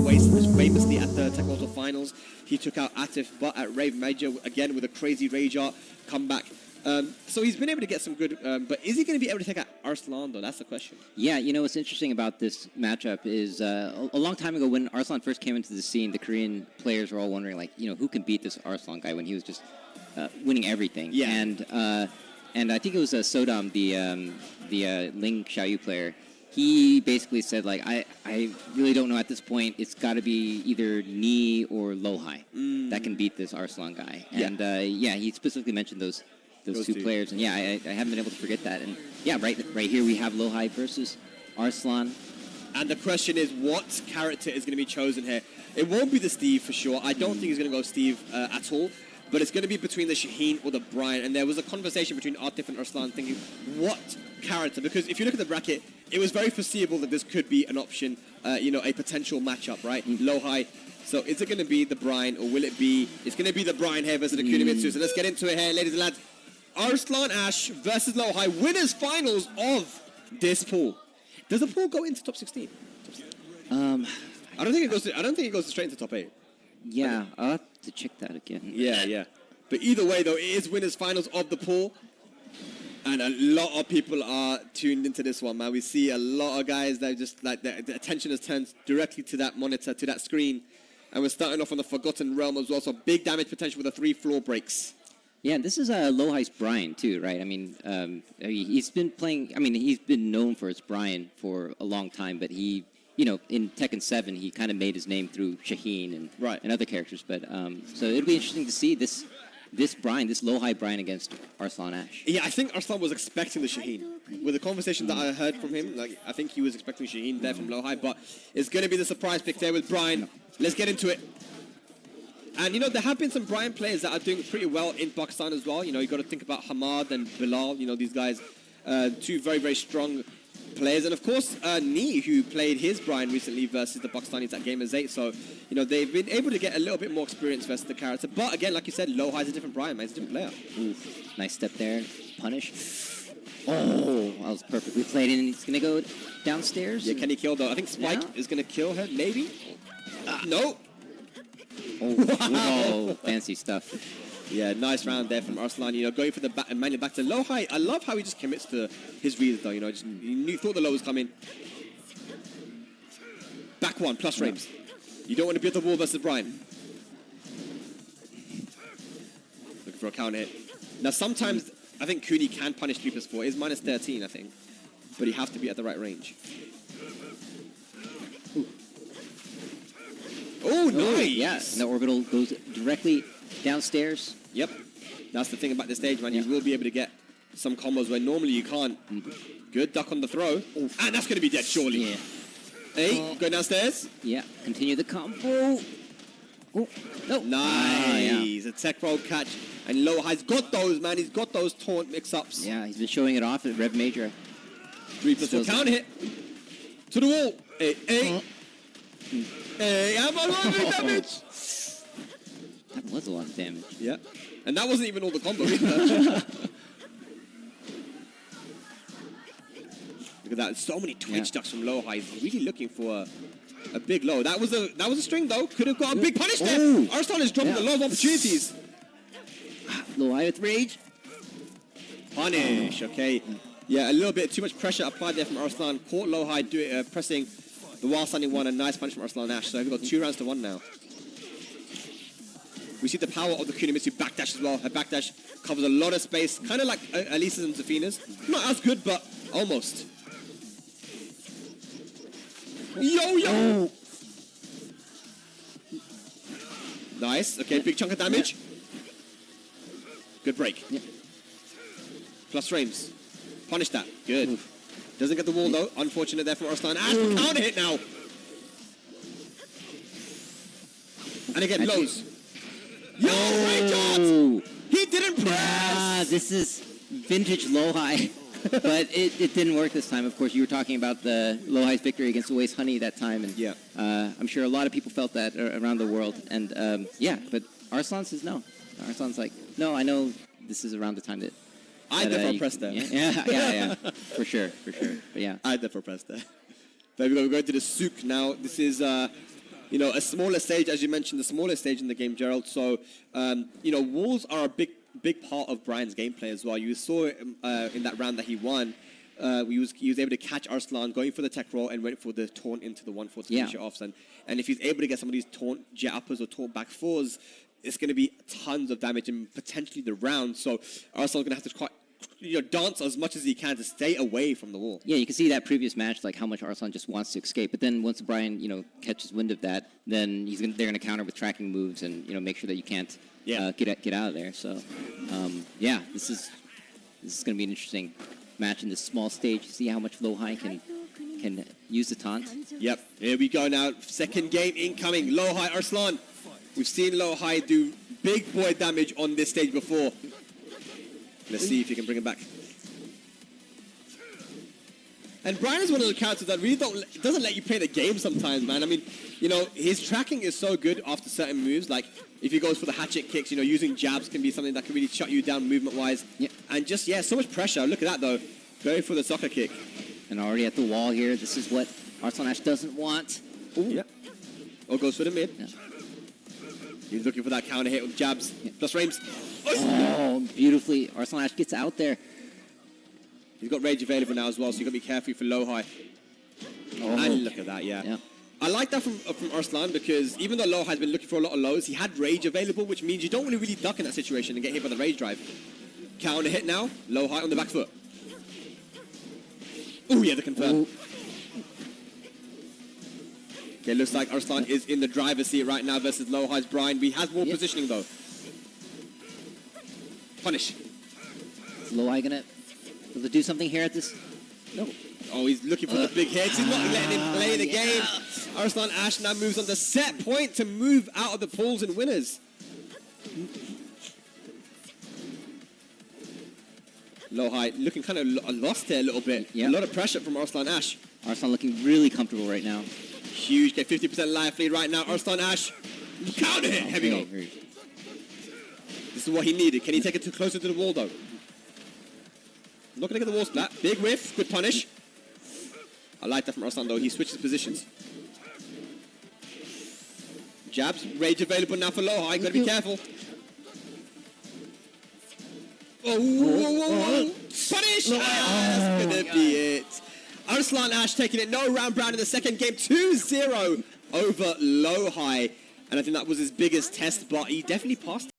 Oasis, famously at the Tekken World Finals. He took out Atif, but at Rave Major, again with a crazy rage art comeback. So he's been able to get some good, but is he going to be able to take out ARSLAN, though? That's the question. Yeah, you know, what's interesting about this matchup is a long time ago when ARSLAN first came into the scene, the Korean players were all wondering, like, you know, who can beat this ARSLAN guy when he was just winning everything. Yeah. And I think it was Sodom, the Ling Xiaoyu player. He basically said, like, I really don't know at this point. It's got to be either Ni or LOWHIGH that can beat this ARSLAN guy. And, yeah, he specifically mentioned those two players. And, yeah, I haven't been able to forget that. And, yeah, right here we have LOWHIGH versus ARSLAN. And the question is, what character is going to be chosen here? It won't be the Steve for sure. I don't think he's going to go Steve at all. But it's going to be between the Shaheen or the Brian. And there was a conversation between Atif and ARSLAN thinking, what character? Because if you look at the bracket, it was very foreseeable that this could be an option, you know, a potential matchup, right? LOWHIGH. So is it going to be the Brian or will it be... It's going to be the Brian here versus the Kunimitsu. So let's get into it here, ladies and lads. ARSLAN Ash versus LOWHIGH, winners finals of this pool. Does the pool go into top 16? I don't think it goes straight into top 8. Yeah, I'll have to check that again. Yeah. But either way, though, it is winners finals of the pool. And a lot of people are tuned into this one, man. We see a lot of guys that just, like, the attention is turned directly to that monitor, to that screen. And we're starting off on the Forgotten Realm as well. So big damage potential with the 3 floor breaks. Yeah, this is LOWHIGH's Brian, too, right? I mean, he's been playing... I mean, he's been known for his Brian for a long time, but he... You know, in Tekken 7, he kind of made his name through Shaheen and other characters. But so it'll be interesting to see this Brian, this LOWHIGH Brian against ARSLAN Ash. Yeah, I think ARSLAN was expecting the Shaheen. With the conversation that I heard from him, like, I think he was expecting Shaheen there from LOWHIGH. But it's going to be the surprise pick there with Brian. Let's get into it. And, you know, there have been some Brian players that are doing pretty well in Pakistan as well. You know, you got to think about Hamad and Bilal. You know, these guys, 2 very, very strong players. And of course, Ni, who played his Brian recently versus the Pakistanis at Gamers 8. So, you know, they've been able to get a little bit more experience versus the character. But again, like you said, LOWHIGH's a different Brian, man. He's a different player. Oof. Nice step there. Punish. Oh, that was perfectly played in. He's going to go downstairs. Yeah, can he kill, though? I think Spike is going to kill her, maybe? No. Oh, fancy stuff. Yeah, nice round there from ARSLAN. You know, going for the manual back to LOWHIGH. I love how he just commits to his reads, though. You know, he thought the low was coming. Back 1, plus frames. You don't want to be at the wall versus Brian. Looking for a counter hit. Now, sometimes I think Kuni can punish 3+4. It's minus 13, I think. But you have to be at the right range. Oh, nice! Yeah, and the orbital goes directly downstairs. Yep. That's the thing about this stage, man. You will be able to get some combos where normally you can't. Good duck on the throw. Oof. And that's going to be dead, surely. Yeah. Hey, go downstairs. Yeah, continue the combo. Oh, no. Nice. A tech roll catch. And LOWHIGH's got those, man. He's got those taunt mix-ups. Yeah, he's been showing it off at Rev Major. 3+4 counter hit. To the wall. Hey. Hey, I'm on damage. That was a lot of damage. Yeah. And that wasn't even all the combo either. Look at that. So many twitch ducks from LOWHIGH. He's really looking for a big low. That was a string, though. Could have got a big punish there. ARSLAN is dropping a lot of opportunities. LOWHIGH with rage. Punish, okay. Yeah, a little bit too much pressure applied there from ARSLAN. Caught LOWHIGH pressing the while standing 1. A nice punch from ARSLAN Ash. So we've got 2 rounds to 1 now. We see the power of the Kunimitsu backdash as well. Her backdash covers a lot of space. Kind of like Elisa's and Zafina's. Not as good, but almost. Yo! Nice. Okay, big chunk of damage. Good break. Plus frames. Punish that. Good. Doesn't get the wall, though. Unfortunate there from ARSLAN. Ash for counter hit now. And again, lows. Yo, great shot! He didn't press! This is vintage LOWHIGH. But it didn't work this time. Of course, you were talking about the LOWHIGH's victory against Waste Honey that time. And I'm sure a lot of people felt that around the world. And yeah, but ARSLAN says no. ARSLAN's like, no, I know this is around the time that... I'd never pressed that. Yeah. For sure. But yeah. I'd never pressed that. But we're going to the Souk now. This is, you know, a smaller stage, as you mentioned, the smaller stage in the game, Gerald. So, you know, walls are a big part of Brian's gameplay as well. You saw it in that round that he won. He was able to catch Arslan going for the tech roll and went for the taunt into the 1-4 to finish it off. And if he's able to get some of these taunt jet uppers or taunt back fours, it's going to be tons of damage and potentially the round. So Arslan's going to have to quite, you know, dance as much as he can to stay away from the wall. Yeah, you can see that previous match, like how much Arslan just wants to escape. But then once Brian, you know, catches wind of that, then they're going to counter with tracking moves and, you know, make sure that you can't get out of there. So, yeah, this is going to be an interesting match in this small stage. See how much LOWHIGH can use the taunt. Yep, here we go now. Second game incoming. LOWHIGH Arslan. We've seen LOWHIGH do big boy damage on this stage before. Let's see if he can bring it back. And Brian is one of the characters that really doesn't let you play the game sometimes, man. I mean, you know, his tracking is so good after certain moves. Like, if he goes for the hatchet kicks, you know, using jabs can be something that can really shut you down movement-wise. Yeah. And just, yeah, so much pressure. Look at that, though. Going for the soccer kick. And already at the wall here. This is what Arslan Ash doesn't want. Ooh. Yeah. Or goes for the mid. Yeah. He's looking for that counter hit with jabs. Yeah. Plus frames. Oh, beautifully. Arslan Ash gets out there. He's got rage available now as well, so you've got to be careful for LOWHIGH. Oh. And look at that, yeah. I like that from Arslan because even though LOWHIGH's been looking for a lot of lows, he had rage available, which means you don't want to really duck in that situation and get hit by the rage drive. Counter hit now. LOWHIGH on the back foot. Oh, yeah, the confirm. Ooh. Okay, looks like Arslan is in the driver's seat right now versus LOWHIGH's Brian. He has more positioning, though. Punish. Is LOWHIGH going to do something here at this? No. Oh, he's looking for the big hits. He's not letting him play the game. Arslan Ash now moves on to set point to move out of the pools and winners. LOWHIGH looking kind of lost there a little bit. Yep. A lot of pressure from Arslan Ash. Arslan looking really comfortable right now. Huge. Get 50% life lead right now. Arslan Ash. Counter hit. Here we go. This is what he needed. Can he take it too closer to the wall, though? Not going to get the wall splat. Big whiff. Good punish. I like that from Arslan, though. He switches positions. Jabs. Rage available now for LOWHIGH. Got to be careful. Oh, whoa, whoa, whoa. Punish! That's going to be it. Arslan Ash taking it. No round brown in the second game. 2-0 over LOWHIGH. And I think that was his biggest test, but he definitely passed